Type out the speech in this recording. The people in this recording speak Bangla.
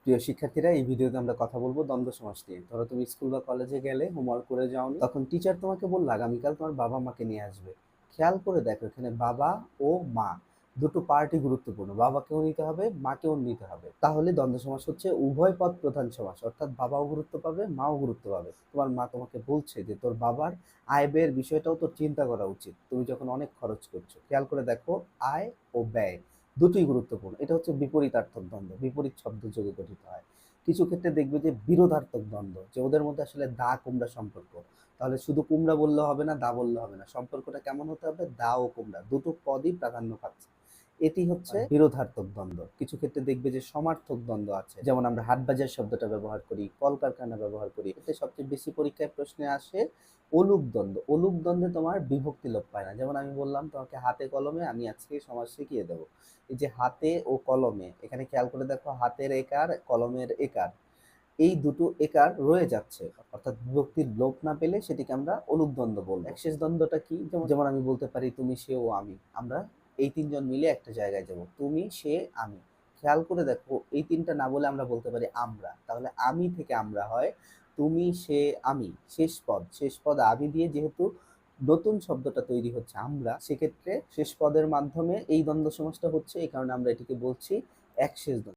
প্রিয় শিক্ষার্থীরা, এই ভিডিওতে আমরা কথা বলবো দ্বন্দ্ব সমাস নিয়ে। ধরো তুমি স্কুল বা কলেজে গেলে, হোমওয়ার্ক করে যাওনি, তখন টিচার তোমাকে বলল আগামীকাল তোমার বাবা মাকে নিয়ে আসবে। খেয়াল করে দেখো, এখানে বাবা ও মা দুটো পার্টি গুরুত্বপূর্ণ। বাবাকেও নিতে হবে, মাকেও নিতে হবে। তাহলে দ্বন্দ্ব সমাস হচ্ছে উভয় পদ প্রধান সমাস, অর্থাৎ বাবাও গুরুত্ব পাবে, মাও গুরুত্ব পাবে। তোমার মা তোমাকে বলছে যে তোর বাবার আয় ব্যয়ের বিষয়টাও তোর চিন্তা করা উচিত, তুমি যখন অনেক খরচ করছো। খেয়াল করে দেখো, আয় ও ব্যয় দুটোই গুরুত্বপূর্ণ। এটা হচ্ছে বিপরীতার্থক দ্বন্দ্ব, বিপরীত শব্দ যোগে গঠিত হয়। কিছু ক্ষেত্রে দেখবে যে বিরোধার্থক দ্বন্দ্ব, যে ওদের মধ্যে আসলে দা কুমড়া সম্পর্ক। তাহলে শুধু কুমড়া বললে হবে না, দা বললে হবে না, সম্পর্কটা কেমন হতে হবে? দা ও কুমড়া দুটো পদই প্রাধান্য পাচ্ছে। এটি হচ্ছে বিরোধার্থক দ্বন্দ্ব। কিছু ক্ষেত্রে দেখবে যে সমার্থক দ্বন্দ্ব আছে, যেমন আমরা হাট বাজার শব্দটা ব্যবহার করি, কলকারখানা ব্যবহার করি। এতে সবচেয়ে বেশি পরীক্ষায় প্রশ্নে আসে অলুক দ্বন্দ্ব। অলুক দ্বন্দ্বে তোমার বিভক্তি লোপ পায় না। যেমন আমি বললাম তোমাকে হাতে কলমে, আমি আজকে সমাজ শিখিয়ে দেবো। এই যে হাতে ও কলমে, এখানে খেয়াল করে দেখো, হাতের একার, কলমের একার, এই দুটো একার রয়ে যাচ্ছে, অর্থাৎ বিভক্তির লোপ না পেলে সেটিকে আমরা অলুক দ্বন্দ্ব বলবো। একশেষ দ্বন্দ্বটা কি? যেমন আমি বলতে পারি তুমি, সে ও আমি, আমরা এই তিনজন মিলে একটা জায়গায় যাব। তুমি, সে, আমি। খেয়াল করে দেখো, এই তিনটা না বলে আমরা বলতে পারি আমরা। তাহলে আমি থেকে আমরা হয় তুমি, সে, আমি। শেষ পদ আমি দিয়ে যেহেতু নতুন শব্দটা তৈরি হচ্ছে আমরা, সেক্ষেত্রে শেষ পদের মাধ্যমে এই দ্বন্দ্ব সমাসটা হচ্ছে, এই কারণে আমরা এটিকে বলছি একশেষ দ্বন্দ্ব।